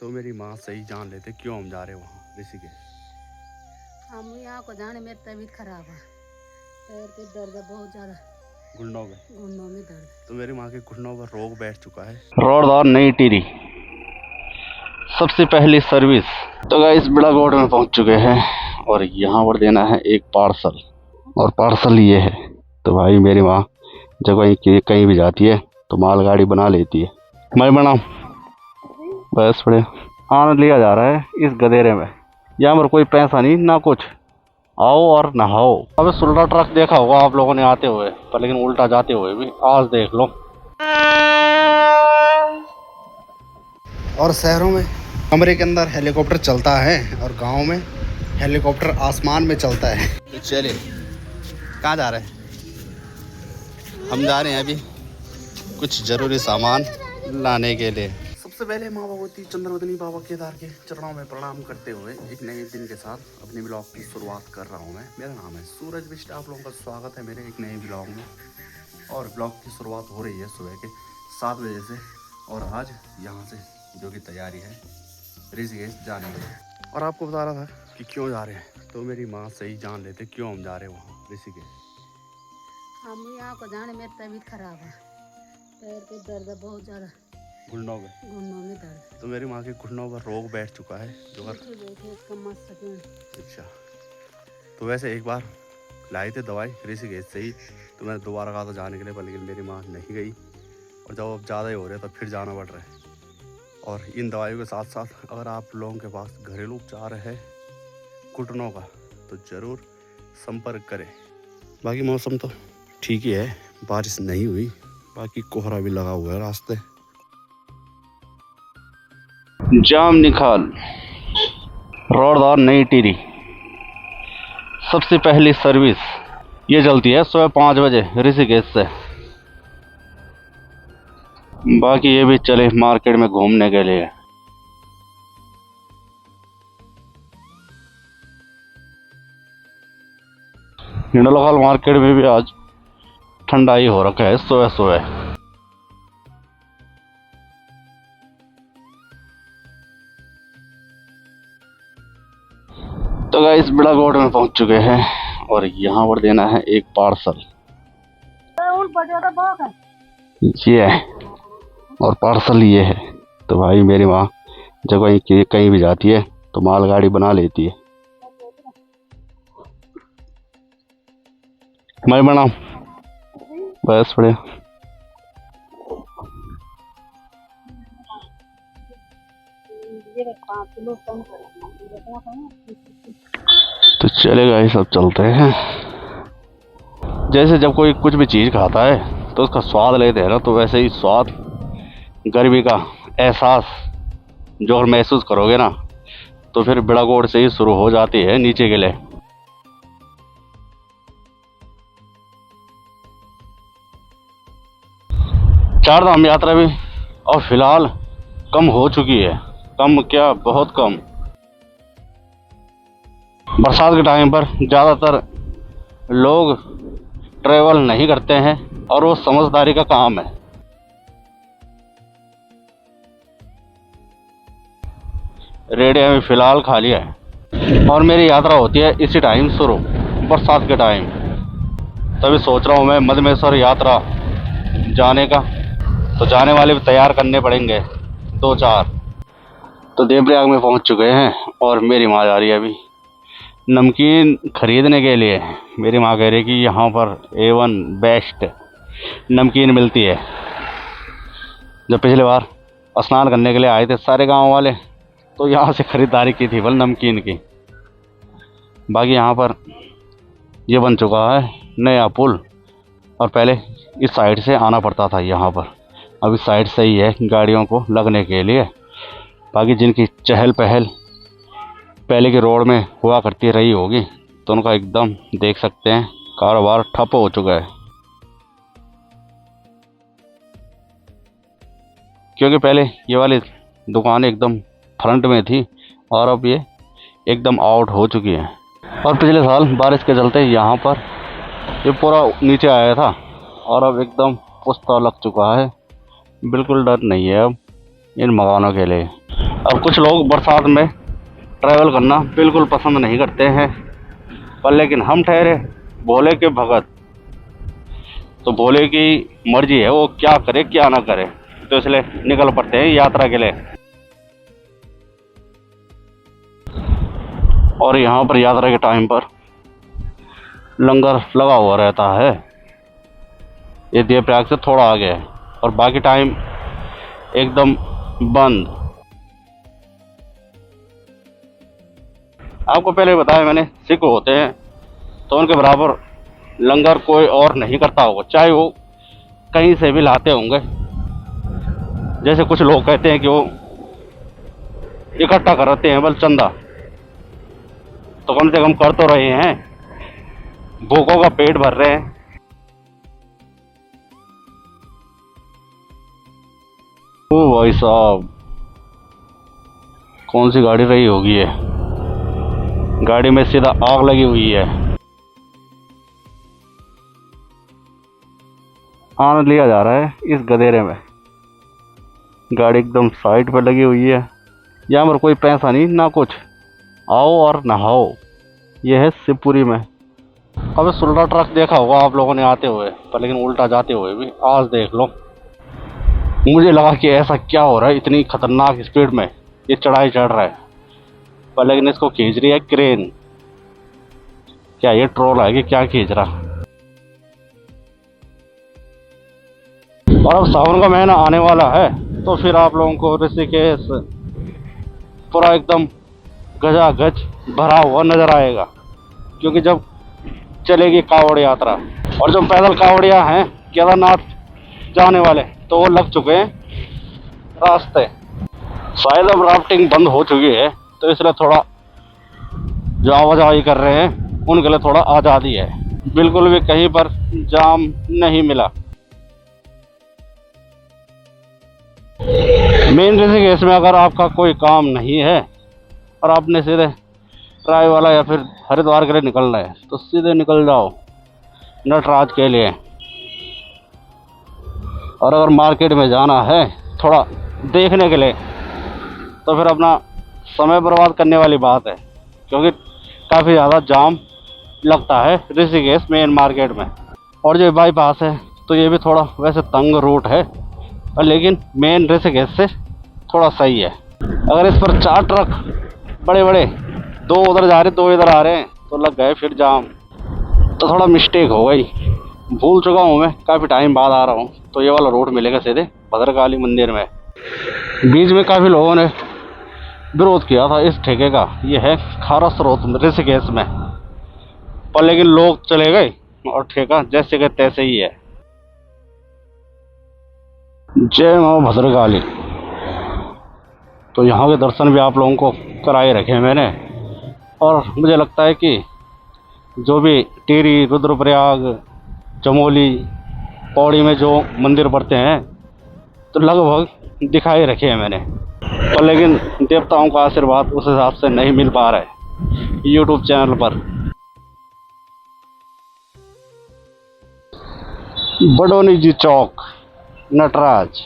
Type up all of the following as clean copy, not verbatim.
तो मेरी माँ सही जान लेते क्यों हम जा रहे वहाँ ऋषिकेश। हम यहाँ को जाने मेरी तबीयत खराब है, पैर पे दर्द है बहुत ज्यादा, घुटनों में दर्द। तो मेरी माँ के घुटनों पर रोग बैठ चुका है। रोडदार नई टिहरी सबसे पहली सर्विस। तो गाइस बिलागोट में पहुंच चुके हैं और यहाँ पर देना है एक पार्सल, और पार्सल ये है। तो भाई मेरी माँ जब कहीं भी जाती है तो मालगाड़ी बना लेती है। मैं बना बस बड़े आनंद लिया जा रहा है इस गधेरे में। यहाँ पर कोई पैसा नहीं ना कुछ, आओ और नहाओ। अब उल्टा ट्रक देखा होगा आप लोगों ने आते हुए, पर लेकिन उल्टा जाते हुए भी आज देख लो। और शहरों में कमरे के अंदर हेलीकॉप्टर चलता है और गांव में हेलीकॉप्टर आसमान में चलता है। तो चलिए कहाँ जा रहे हैं? हम जा रहे हैं अभी कुछ ज़रूरी सामान लाने के लिए। सबसे पहले माँ भगवती चंद्रवदनी बाबा केदार के चरणों में प्रणाम करते हुए एक नए दिन के साथ अपने ब्लॉग की शुरुआत कर रहा हूँ मैं। मेरा नाम है सूरज बिष्ट, आप लोगों का स्वागत है मेरे एक नए ब्लॉग में। और ब्लॉग की शुरुआत हो रही है सुबह के 7 बजे से, और आज यहाँ से जो कि तैयारी है ऋषिकेश जाने की। और आपको बता रहा था कि क्यों जा रहे हैं, तो मेरी माँ सही जान लेते क्यों हम जा रहे हैं वहाँ ऋषिकेश। हम यहाँ को जाने मेरी तबीयत खराब है, पैर पे दर्द है बहुत ज्यादा, घुटनों में दर्द। तो मेरी माँ के घुटनों पर रोग बैठ चुका है जो अच्छा। तो वैसे एक बार लाई थे दवाई ऋषिकेश से ही, तो मैंने दोबारा कहा था जाने के लिए, पर लेकिन मेरी माँ नहीं गई। और जब अब ज़्यादा ही हो रहा है तो फिर जाना पड़ रहा है। और इन दवाइयों के साथ साथ अगर आप लोगों के पास घरेलू उपचार है घुटनों का तो ज़रूर संपर्क करें। बाकी मौसम तो ठीक ही है, बारिश नहीं हुई, बाकी कोहरा भी लगा हुआ है रास्ते। जाम निकाल रोडदार नई टिहरी सबसे पहली सर्विस ये चलती है सुबह 5 बजे ऋषिकेश से। बाकी ये भी चले मार्केट में घूमने के लिए। लोकल मार्केट में भी आज ठंडा ही हो रखा है सुबह सुबह। तो गाइस बिलागोट में पहुंच चुके हैं और यहाँ पर देना है एक पार्सल। ये है और पार्सल ये है। तो भाई मेरी माँ जब कहीं भी जाती है तो मालगाड़ी बना लेती है। मैं बना बस बढ़िया। तो चलेगा ये सब चलते हैं। जैसे जब कोई कुछ भी चीज़ खाता है तो उसका स्वाद लेते हैं ना, तो वैसे ही स्वाद गर्मी का एहसास जो महसूस करोगे ना, तो फिर बिलागोट से ही शुरू हो जाती है नीचे के लिए। चार धाम यात्रा भी और फिलहाल कम हो चुकी है, कम क्या बहुत कम। बरसात के टाइम पर ज़्यादातर लोग ट्रेवल नहीं करते हैं और वो समझदारी का काम है। रेडिया में फिलहाल खाली है और मेरी यात्रा होती है इसी टाइम शुरू, बरसात के टाइम। तभी सोच रहा हूँ मैं मधमेश्वर यात्रा जाने का, तो जाने वाले भी तैयार करने पड़ेंगे 2-4। तो देवप्रयाग में पहुँच चुके हैं और मेरी माँ जा रही है अभी नमकीन खरीदने के लिए। मेरी माँ कह रही है कि यहाँ पर A1 बेस्ट नमकीन मिलती है। जब पिछली बार स्नान करने के लिए आए थे सारे गांव वाले, तो यहाँ से ख़रीदारी की थी बल नमकीन की। बाकी यहाँ पर ये बन चुका है नया पुल, और पहले इस साइड से आना पड़ता था यहाँ पर, अब इस साइड से ही है गाड़ियों को लगने के लिए। बाकी जिनकी चहल पहल पहले की रोड में हुआ करती रही होगी तो उनका एकदम देख सकते हैं कारोबार ठप हो चुका है, क्योंकि पहले ये वाली दुकान एकदम फ्रंट में थी और अब ये एकदम आउट हो चुकी है। और पिछले साल बारिश के चलते यहाँ पर ये पूरा नीचे आया था और अब एकदम पुश्ता लग चुका है। बिल्कुल डर नहीं है अब इन मकानों के लिए। अब कुछ लोग बरसात में ट्रैवल करना बिल्कुल पसंद नहीं करते हैं, पर लेकिन हम ठहरे भोले के भगत, तो भोले की मर्जी है वो क्या करे क्या ना करे, तो इसलिए निकल पड़ते हैं यात्रा के लिए। और यहाँ पर यात्रा के टाइम पर लंगर लगा हुआ रहता है। ये देवप्रयाग से थोड़ा आगे है और बाकी टाइम एकदम बंद। आपको पहले बताया मैंने, सिख होते हैं तो उनके बराबर लंगर कोई और नहीं करता होगा, चाहे वो कहीं से भी लाते होंगे। जैसे कुछ लोग कहते हैं कि वो इकट्ठा करते हैं बल चंदा, तो कम से कम कर तो रहे हैं, भूखों का पेट भर रहे हैं। ओ भाई साहब, कौन सी गाड़ी रही होगी ये, गाड़ी में सीधा आग लगी हुई है। आनंद लिया जा रहा है इस गधेरे में। गाड़ी एकदम साइड पर लगी हुई है, यहाँ पर कोई पैसा नहीं ना कुछ, आओ और नहाओ। यह है शिवपुरी में। अब उल्टा ट्रक देखा होगा आप लोगों ने आते हुए, पर लेकिन उल्टा जाते हुए भी आज देख लो। मुझे लगा कि ऐसा क्या हो रहा है, इतनी खतरनाक स्पीड में ये चढ़ाई चढ़ रहा है, पर लेकिन इसको खींच रही है क्रेन। क्या ये ट्रोल है कि क्या खींच रहा। और अब सावन का महीना आने वाला है, तो फिर आप लोगों को ऋषिकेश पूरा एकदम गजागज भरा हुआ नजर आएगा, क्योंकि जब चलेगी कावड़ यात्रा। और जो पैदल कावड़िया हैं केदारनाथ जाने वाले, तो वो लग चुके हैं रास्ते। शायद अब राफ्टिंग बंद हो चुकी है, तो इसलिए थोड़ा जो आवाजाही कर रहे हैं उनके लिए थोड़ा आज़ादी है। बिल्कुल भी कहीं पर जाम नहीं मिला। मेन ऋषिकेश में अगर आपका कोई काम नहीं है और आपने सीधे रायवाला या फिर हरिद्वार के लिए निकलना है, तो सीधे निकल जाओ नटराज के लिए। और अगर मार्केट में जाना है थोड़ा देखने के लिए, तो फिर अपना समय बर्बाद करने वाली बात है, क्योंकि काफ़ी ज़्यादा जाम लगता है ऋषिकेश मेन मार्केट में। और जो बाईपास है, तो ये भी थोड़ा वैसे तंग रूट है, और लेकिन मेन ऋषिकेश से थोड़ा सही है। अगर इस पर 4 ट्रक बड़े बड़े, 2 उधर जा रहे 2 इधर आ रहे हैं, तो लग गए फिर जाम, तो थोड़ा मिस्टेक हो गई। भूल चुका हूँ मैं, काफ़ी टाइम बाद आ रहा हूँ, तो ये वाला रोड मिलेगा सीधे भद्रकाली मंदिर में। बीच में काफ़ी लोगों ने विरोध किया था इस ठेके का, ये है खारा स्रोत ऋषिकेश में, पर लेकिन लोग चले गए और ठेका जैसे के तैसे ही है। जय मां भद्रकाली। तो यहाँ के दर्शन भी आप लोगों को कराए रखे हैं मैंने, और मुझे लगता है कि जो भी टिहरी, रुद्रप्रयाग, चमोली, पौड़ी में जो मंदिर पड़ते हैं, तो लगभग दिखाई रखे हैं मैंने, पर लेकिन देवताओं का आशीर्वाद उस हिसाब से नहीं मिल पा रहा है यूट्यूब चैनल पर। बडोनी जी चौक, नटराज।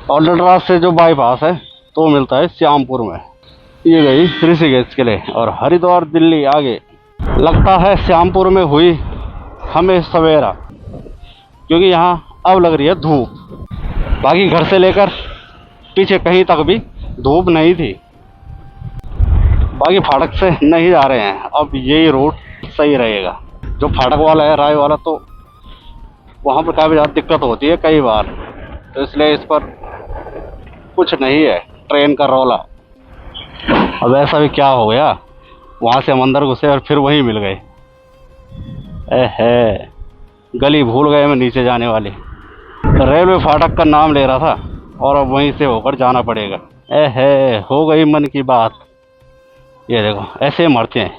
और नटराज से जो बाईपास है तो मिलता है श्यामपुर में। ये गई ऋषिकेश के लिए, और हरिद्वार दिल्ली आगे। लगता है श्यामपुर में हुई हमें सवेरा, क्योंकि यहाँ अब लग रही है धूप। बाकी घर से लेकर पीछे कहीं तक भी धूप नहीं थी। बाकी फाटक से नहीं जा रहे हैं, अब यही रूट सही रहेगा। जो फाटक वाला है राय वाला, तो वहाँ पर काफ़ी ज़्यादा दिक्कत होती है कई बार, तो इसलिए इस पर कुछ नहीं है ट्रेन का रौला। अब ऐसा भी क्या हो गया, वहाँ से हम अंदर घुसे और फिर वहीं मिल गए। गली भूल गए मैं नीचे जाने वाली। रेलवे फाटक का नाम ले रहा था और अब वहीं से होकर जाना पड़ेगा। हो गई मन की बात। ये देखो ऐसे मरते हैं,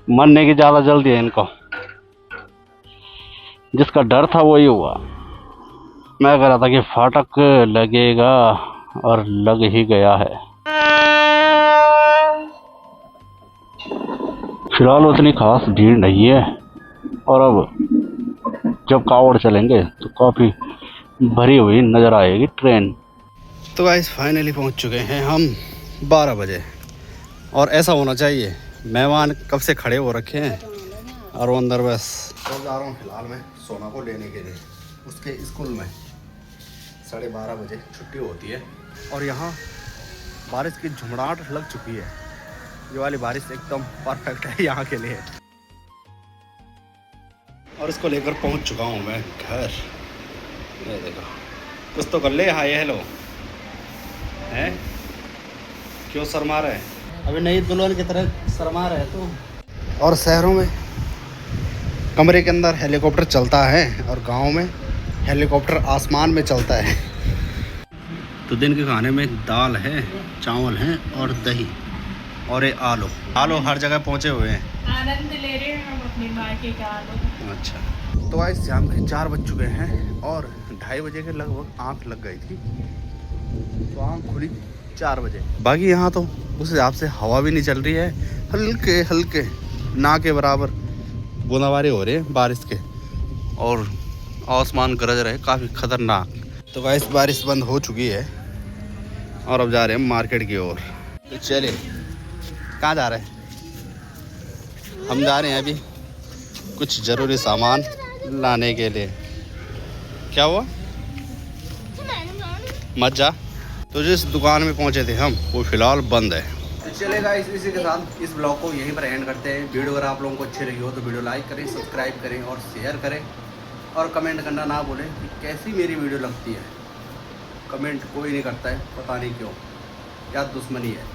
मरने की ज़्यादा जल्दी है इनको। जिसका डर था वही हुआ। मैं कह रहा था कि फाटक लगेगा, और लग ही गया है। फिलहाल उतनी खास भीड़ नहीं है, और अब जब कावड़ चलेंगे तो काफ़ी भरी हुई नज़र आएगी ट्रेन। तो गाइस फाइनली पहुंच चुके हैं हम 12 बजे, और ऐसा होना चाहिए। मेहमान कब से खड़े हो रखे हैं और वो अंदर बस। तो जा रहा हूँ फिलहाल मैं सोना को लेने के लिए उसके स्कूल में। 12:30 बजे छुट्टी होती है और यहाँ बारिश की झुमड़ाहट लग चुकी है। ये वाली बारिश एकदम परफेक्ट है यहाँ के लिए। और इसको लेकर पहुँच चुका हूँ मैं घर। ये देखो, कुछ तो कर ले। हाय हेलो हैं, क्यों शर्मा रहे हैं? अभी नई दुल्हन की तरह शर्मा रहे तू। और शहरों में कमरे के अंदर हेलीकॉप्टर चलता है और गांव में हेलीकॉप्टर आसमान में चलता है। तो दिन के खाने में दाल है, चावल है और दही और ये आलू हर जगह पहुंचे हुए हैं। आनंद ले रहे हैं हम अपनी मायके का आलू। अच्छा, तो आज शाम के 4 बज चुके हैं और 2:30 बजे के लगभग आँख लग गई थी, तो आँख खुली 4 बजे। बाकी यहाँ तो उस हिसाब से हवा भी नहीं चल रही है, हल्के हल्के ना के बराबर बूंदाबांदी हो रही है बारिश के, और आसमान गरज रहे काफ़ी खतरनाक। तो गाइस बारिश बंद हो चुकी है और अब जा रहे हैं मार्केट की ओर। तो चलिए, कहाँ जा रहे हैं? हम जा रहे हैं अभी कुछ ज़रूरी सामान लाने के लिए। क्या हुआ? मत जा। तो जिस दुकान में पहुंचे थे हम वो फ़िलहाल बंद है। तो चलेगा, इसी के साथ इस ब्लॉग को यहीं पर एंड करते हैं। वीडियो अगर आप लोगों को अच्छी लगी हो तो वीडियो लाइक करें, सब्सक्राइब करें और शेयर करें, और कमेंट करना ना भूलें कि कैसी मेरी वीडियो लगती है। कमेंट कोई नहीं करता है, पता नहीं क्यों, क्या दुश्मनी है।